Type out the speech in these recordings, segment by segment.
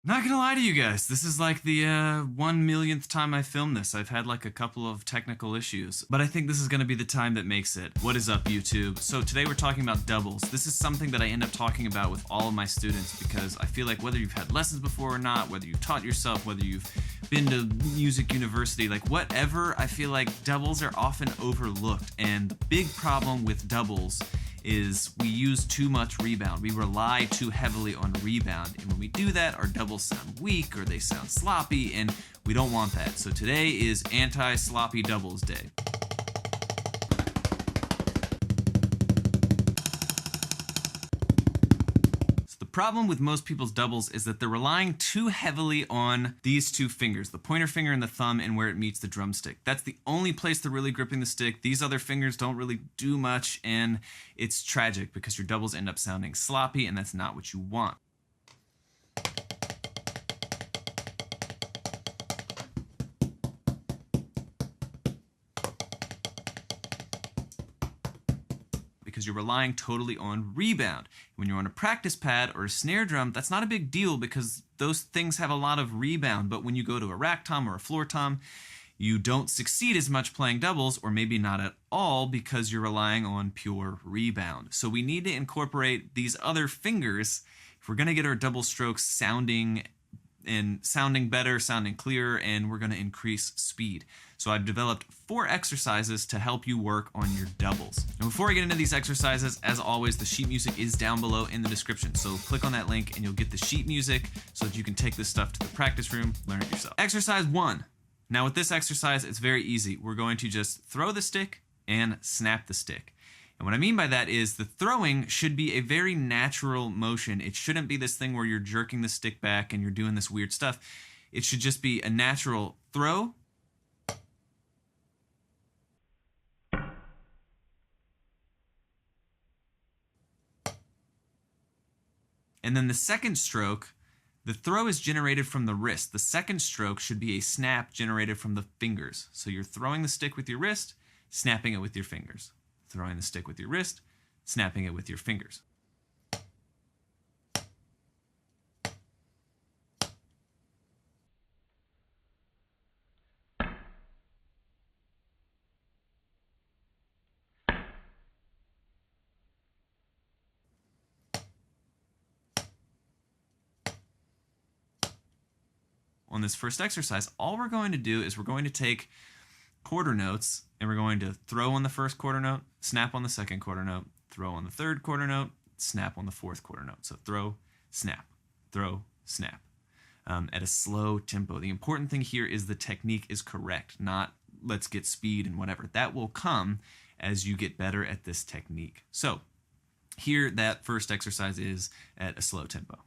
Not gonna lie to you guys, this is like the 1 millionth time I filmed this. I've had like a couple of technical issues, but I think this is gonna be the time that makes it. What is up, YouTube? So today we're talking about doubles. This is something that I end up talking about with all of my students because I feel like whether you've had lessons before or not, whether you've taught yourself, whether you've been to music university, like whatever, I feel like doubles are often overlooked. And the big problem with doubles is we use too much rebound. We rely too heavily on rebound. And when we do that, our doubles sound weak or they sound sloppy, and we don't want that. So today is anti-sloppy doubles day. The problem with most people's doubles is that they're relying too heavily on these two fingers, the pointer finger and the thumb, and where it meets the drumstick. That's the only place they're really gripping the stick. These other fingers don't really do much, and it's tragic because your doubles end up sounding sloppy, and that's not what you want. Because you're relying totally on rebound. When you're on a practice pad or a snare drum, that's not a big deal because those things have a lot of rebound, but when you go to a rack tom or a floor tom, you don't succeed as much playing doubles, or maybe not at all, because you're relying on pure rebound. So we need to incorporate these other fingers if we're gonna get our double strokes sounding better, sounding clearer, and we're going to increase speed. So I've developed 4 exercises to help you work on your doubles. And before I get into these exercises, as always, the sheet music is down below in the description. So click on that link and you'll get the sheet music so that you can take this stuff to the practice room, learn it yourself. Exercise 1. Now with this exercise, it's very easy. We're going to just throw the stick and snap the stick. And what I mean by that is the throwing should be a very natural motion. It shouldn't be this thing where you're jerking the stick back and you're doing this weird stuff. It should just be a natural throw. And then the second stroke, the throw is generated from the wrist. The second stroke should be a snap generated from the fingers. So you're throwing the stick with your wrist, snapping it with your fingers. Throwing the stick with your wrist, snapping it with your fingers. On this first exercise, all we're going to do is we're going to take quarter notes, and we're going to throw on the first quarter note, snap on the second quarter note, throw on the third quarter note, snap on the fourth quarter note. So throw, snap, at a slow tempo. The important thing here is the technique is correct, not let's get speed and whatever. That will come as you get better at this technique. So here, that first exercise is at a slow tempo.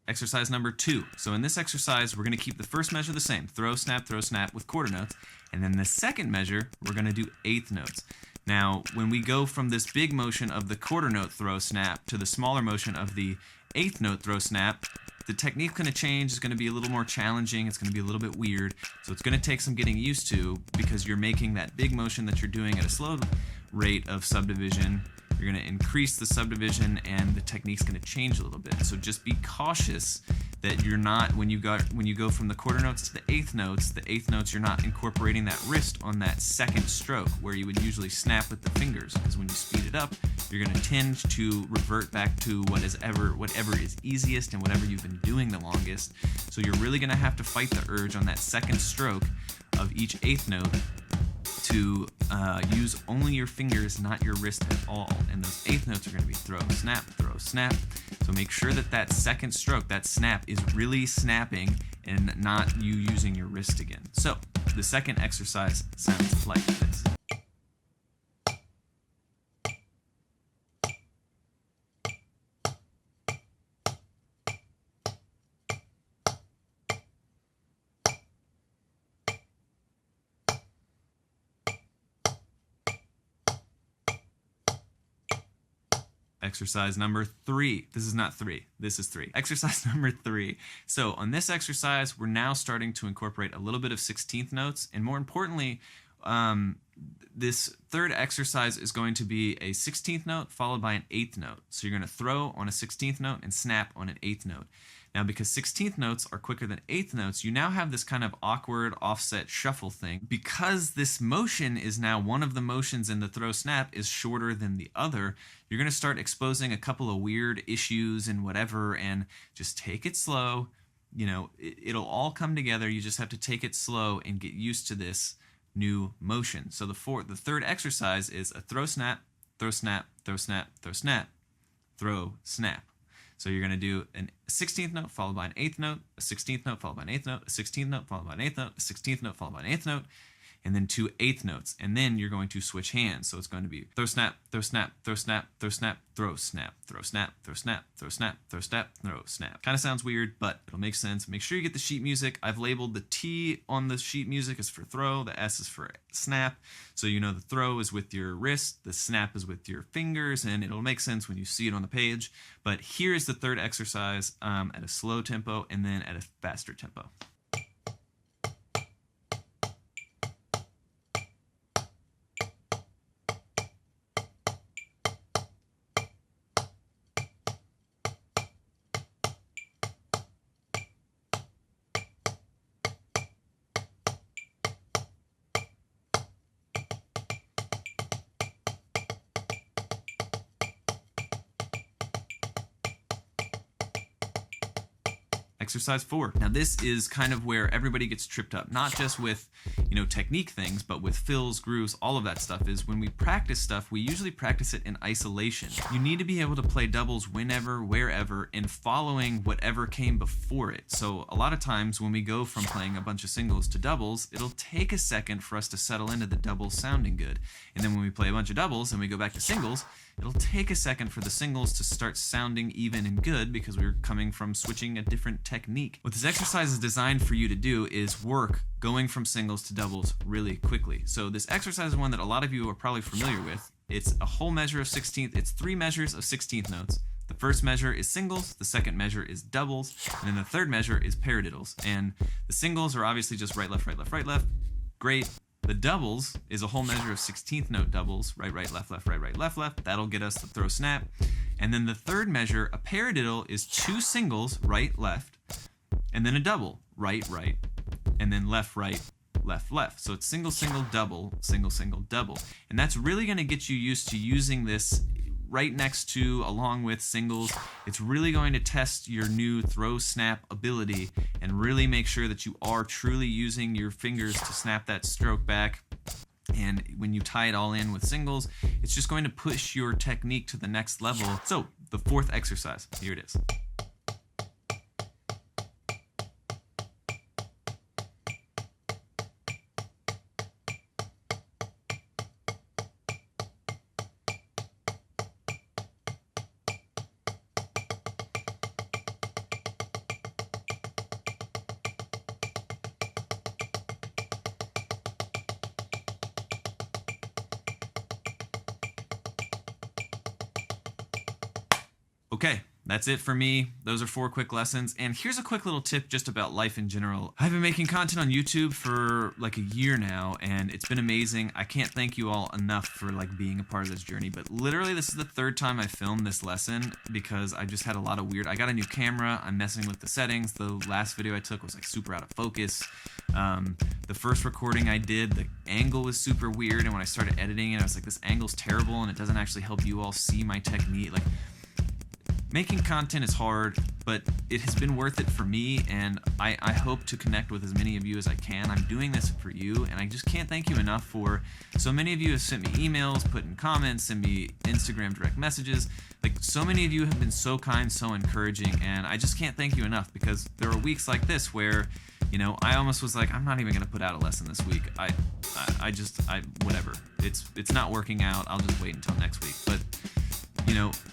Exercise number 2. So in this exercise, we're going to keep the first measure the same. Throw, snap, with quarter notes. And then the second measure, we're going to do eighth notes. Now, when we go from this big motion of the quarter note throw, snap to the smaller motion of the eighth note throw, snap, the technique's going to change. It's going to be a little more challenging. It's going to be a little bit weird. So it's going to take some getting used to because you're making that big motion that you're doing at a slow rate of subdivision. You're going to increase the subdivision and the technique's going to change a little bit. So just be cautious that you're not, when you go from the quarter notes to the eighth notes you're not incorporating that wrist on that second stroke where you would usually snap with the fingers, because when you speed it up, you're going to tend to revert back to whatever is easiest and whatever you've been doing the longest. So you're really going to have to fight the urge on that second stroke of each eighth note to use only your fingers, not your wrist at all. And those eighth notes are going to be throw, snap, throw, snap. So make sure that that second stroke, that snap, is really snapping and not you using your wrist again. So the second exercise sounds like this. Exercise number 3. This is not 3. This is 3. Exercise number 3. So on this exercise, we're now starting to incorporate a little bit of 16th notes. And more importantly, this third exercise is going to be a 16th note followed by an 8th note. So you're going to throw on a 16th note and snap on an 8th note. Now, because 16th notes are quicker than 8th notes, you now have this kind of awkward offset shuffle thing. Because this motion is now one of the motions in the throw snap is shorter than the other, you're going to start exposing a couple of weird issues and whatever, and just take it slow. You know, it'll all come together. You just have to take it slow and get used to this new motion. So the third exercise is a throw snap, throw snap, throw snap, throw snap, throw snap. So you're going to do a 16th note followed by an 8th note, a 16th note followed by an 8th note, a 16th note followed by an 8th note, a 16th note followed by an 8th note, and then 2 8th notes. And then you're going to switch hands. So it's going to be throw snap, throw snap, throw snap, throw snap, throw snap, throw snap, throw snap, throw snap, throw snap, throw snap. Kind of sounds weird, but it'll make sense. Make sure you get the sheet music. I've labeled the T on the sheet music is for throw, the S is for snap. So you know the throw is with your wrist, the snap is with your fingers, and it'll make sense when you see it on the page. But here's the third exercise at a slow tempo and then at a faster tempo. Exercise 4. Now this is kind of where everybody gets tripped up, not just with, technique things, but with fills, grooves, all of that stuff. Is when we practice stuff, we usually practice it in isolation. You need to be able to play doubles whenever, wherever, and following whatever came before it. So a lot of times when we go from playing a bunch of singles to doubles, it'll take a second for us to settle into the doubles sounding good. And then when we play a bunch of doubles and we go back to singles, it'll take a second for the singles to start sounding even and good because we're coming from switching a different technique. What this exercise is designed for you to do is work going from singles to doubles really quickly. So this exercise is one that a lot of you are probably familiar with. It's a whole measure of 16th. It's 3 measures of 16th notes. The first measure is singles, the second measure is doubles, and then the third measure is paradiddles. And the singles are obviously just right, left, right, left, right, left. Great. The doubles is a whole measure of 16th note doubles, right, right, left, left, right, right, left, left. That'll get us the throw snap. And then the third measure, a paradiddle, is 2 singles, right, left, and then a double, right, right, and then left, right, left, left. So it's single, single, double, single, single, double. And that's really going to get you used to using this right next to, along with singles. It's really going to test your new throw snap ability and really make sure that you are truly using your fingers to snap that stroke back. And when you tie it all in with singles, it's just going to push your technique to the next level. So the 4th exercise, here it is. Okay, that's it for me. Those are 4 quick lessons. And here's a quick little tip just about life in general. I've been making content on YouTube for like a year now, and it's been amazing. I can't thank you all enough for being a part of this journey. But literally, this is the 3rd time I filmed this lesson because I just had a lot of I got a new camera. I'm messing with the settings. The last video I took was super out of focus. The first recording I did, the angle was super weird, and when I started editing it, I was like, this angle's terrible, and it doesn't actually help you all see my technique. Making content is hard, but it has been worth it for me, and I hope to connect with as many of you as I can. I'm doing this for you, and I just can't thank you enough for so many of you have sent me emails, put in comments, send me Instagram direct messages. So many of you have been so kind, so encouraging, and I just can't thank you enough because there are weeks like this where, I almost was like, I'm not even going to put out a lesson this week. Whatever. It's not working out. I'll just wait until next week. But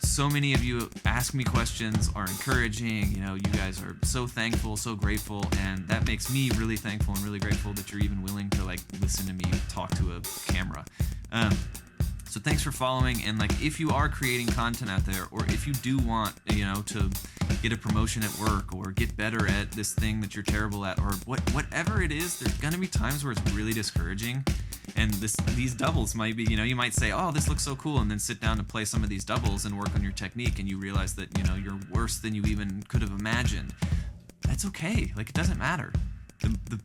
so many of you ask me questions, are encouraging, you guys are so thankful, so grateful, and that makes me really thankful and really grateful that you're even willing to listen to me talk to a camera. So thanks for following, and like if you are creating content out there, or if you do want, to get a promotion at work or get better at this thing that you're terrible at, or whatever it is, there's gonna be times where it's really discouraging. And these doubles might be, you might say, oh, this looks so cool, and then sit down to play some of these doubles and work on your technique, and you realize that, you're worse than you even could have imagined. That's okay. Like, it doesn't matter. The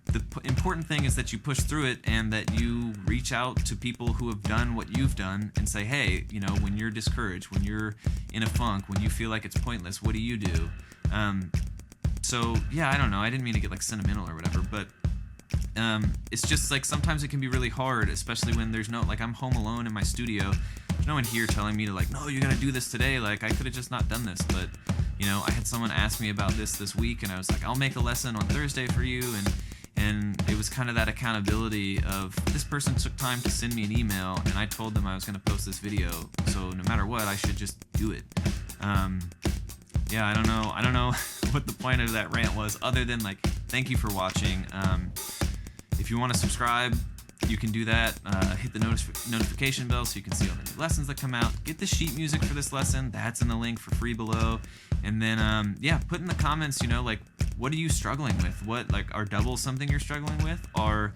important thing is that you push through it, and that you reach out to people who have done what you've done and say, hey, when you're discouraged, when you're in a funk, when you feel like it's pointless, what do you do? So yeah, I don't know. I didn't mean to get like sentimental or whatever, but it's just like sometimes it can be really hard, especially when there's I'm home alone in my studio. There's no one here telling me to no, you're gonna do this today. Like, I could have just not done this, but I had someone ask me about this week, and I was like, I'll make a lesson on Thursday for you, and it was kind of that accountability of this person took time to send me an email, and I told them I was gonna post this video, so no matter what, I should just do it. Yeah, I don't know what the point of that rant was, other than thank you for watching. If you want to subscribe, you can do that. Hit the notification bell so you can see all the new lessons that come out. Get the sheet music for this lesson. That's in the link for free below. And then, put in the comments, what are you struggling with? What, are doubles something you're struggling with? Or,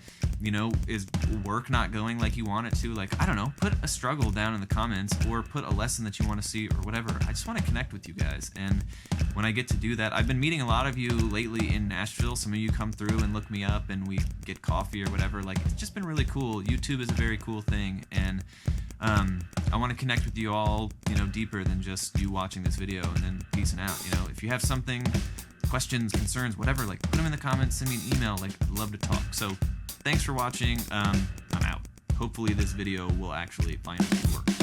is work not going like you want it to? I don't know. Put a struggle down in the comments, or put a lesson that you want to see, or whatever. I just want to connect with you guys. And when I get to do that, I've been meeting a lot of you lately in Nashville. Some of you come through and look me up, and we get coffee or whatever. It's just been really cool. YouTube is a very cool thing, and I want to connect with you all, deeper than just you watching this video and then peacing out. If you have something, questions, concerns, whatever, put them in the comments, send me an email. I'd love to talk. So thanks for watching. I'm out. Hopefully this video will actually finally work.